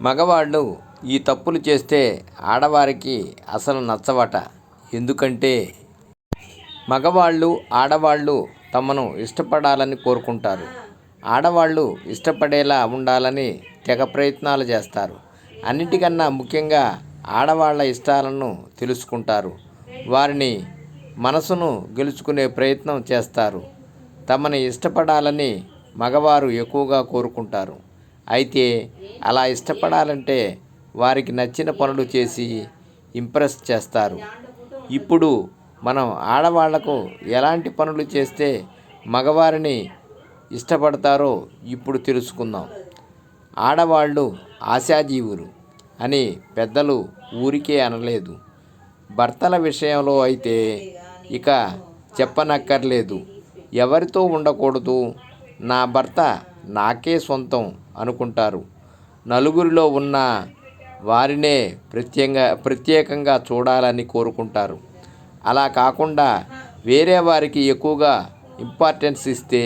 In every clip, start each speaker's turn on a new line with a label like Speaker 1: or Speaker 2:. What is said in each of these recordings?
Speaker 1: మగవాళ్ళు ఈ తప్పులు చేస్తే ఆడవారికి అసలు నచ్చవట. ఎందుకంటే మగవాళ్ళు ఆడవాళ్ళు తమను ఇష్టపడాలని కోరుకుంటారు. ఆడవాళ్ళు ఇష్టపడేలా ఉండాలని తెగ ప్రయత్నాలు చేస్తారు. అన్నిటికన్నా ముఖ్యంగా ఆడవాళ్ళ ఇష్టాలను తెలుసుకుంటారు. వారిని మనసును గెలుచుకునే ప్రయత్నం చేస్తారు. తమని ఇష్టపడాలని మగవారు ఎక్కువగా కోరుకుంటారు. అయితే అలా ఇష్టపడాలంటే వారికి నచ్చిన పనులు చేసి ఇంప్రెస్ చేస్తారు. ఇప్పుడు మనం ఆడవాళ్లకు ఎలాంటి పనులు చేస్తే మగవారిని ఇష్టపడతారో ఇప్పుడు తెలుసుకుందాం. ఆడవాళ్ళు ఆశాజీవులు అని పెద్దలు ఊరికే అనలేదు. భర్తల విషయంలో అయితే ఇక చెప్పనక్కర్లేదు. ఎవరితో ఉండకూడదు, నా భర్త నాకే సొంతం అనుకుంటారు. నలుగురిలో ఉన్న వారినే ప్రత్యేకంగా చూడాలని కోరుకుంటారు. అలా కాకుండా వేరే వారికి ఎక్కువగా ఇంపార్టెన్స్ ఇస్తే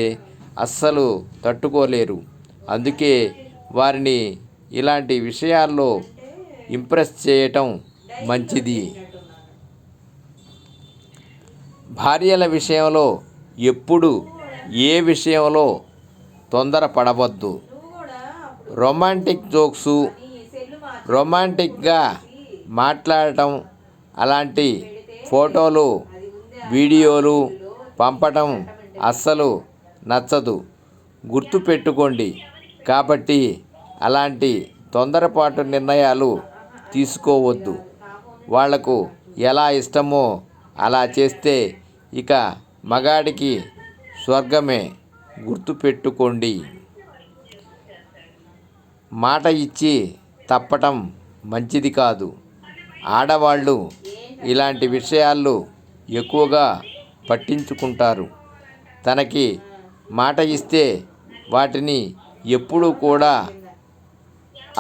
Speaker 1: అస్సలు తట్టుకోలేరు. అందుకే వారిని ఇలాంటి విషయాల్లో ఇంప్రెస్ చేయటం మంచిది. భార్యల విషయంలో ఎప్పుడు ఏ విషయంలో తొందరపడవద్దు. రొమాంటిక్ జోక్స్, రొమాంటిక్గా మాట్లాడటం, అలాంటి ఫోటోలు వీడియోలు పంపటం అస్సలు నచ్చదు. గుర్తుపెట్టుకోండి. కాబట్టి అలాంటి తొందరపాటు నిర్ణయాలు తీసుకోవద్దు. వాళ్లకు ఎలా ఇష్టమో అలా చేస్తే ఇక మగాడికి స్వర్గమే. గుర్తుపెట్టుకోండి. మాట ఇచ్చి తప్పటం మంచిది కాదు. ఆడవాళ్ళు ఇలాంటి విషయాల్లో ఎక్కువగా పట్టించుకుంటారు. తనకి మాట ఇస్తే వాటిని ఎప్పుడూ కూడా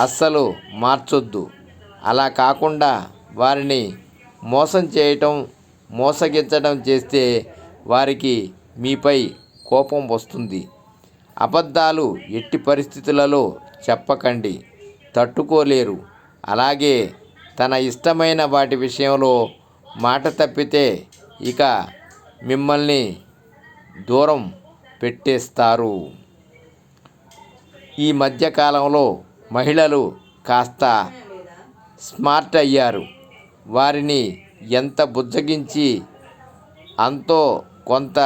Speaker 1: అస్సలు మార్చొద్దు. అలా కాకుండా వారిని మోసం చేయటం, మోసగించడం చేస్తే వారికి మీపై కోపం వస్తుంది. అబద్ధాలు ఎట్టి పరిస్థితులలో చెప్పకండి, తట్టుకోలేరు. అలాగే తన ఇష్టమైన వాటి విషయంలో మాట తప్పితే ఇక మిమ్మల్ని దూరం పెట్టేస్తారు. ఈ మధ్యకాలంలో మహిళలు కాస్త స్మార్ట్ అయ్యారు. వారిని ఎంత బుజ్జగించి అంతో కొంత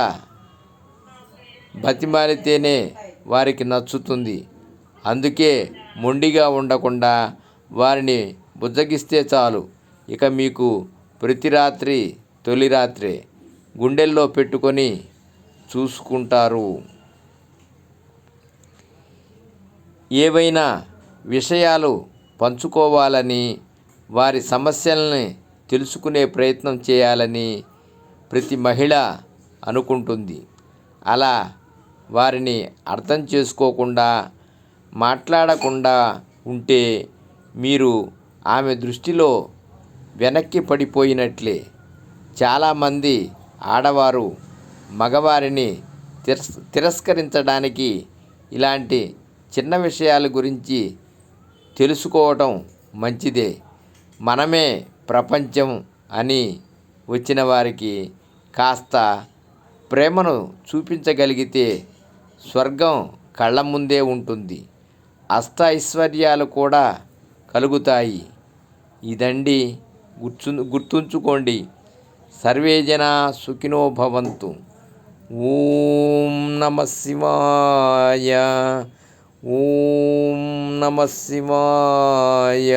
Speaker 1: బతిమాలితేనే వారికి నచ్చుతుంది. అందుకే మొండిగా ఉండకుండా వారిని బుజ్జగిస్తే చాలు. ఇక మీకు ప్రతి రాత్రి తొలి రాత్రే. గుండెల్లో పెట్టుకొని చూసుకుంటారు. ఏవైనా విషయాలు పంచుకోవాలని, వారి సమస్యల్ని తెలుసుకునే ప్రయత్నం చేయాలని ప్రతి మహిళ అనుకుంటుంది. అలా వారిని అర్థం చేసుకోకుండా మాట్లాడకుండా ఉంటే మీరు ఆమె దృష్టిలో వెనక్కి పడిపోయినట్లే. చాలామంది ఆడవారు మగవారిని తిరస్కరించడానికి ఇలాంటి చిన్న విషయాల గురించి తెలుసుకోవటం మంచిదే. మనమే ప్రపంచం అని వచ్చిన వారికి కాస్త ప్రేమను చూపించగలిగితే స్వర్గం కళ్ళ ముందే ఉంటుంది. అష్టైశ్వర్యాలు కూడా కలుగుతాయి. ఇదండి, గుర్తుంచుకోండి. సర్వే జనా సుఖినో భవంతు. ఓం నమః శివాయ. ఓం నమః శివాయ.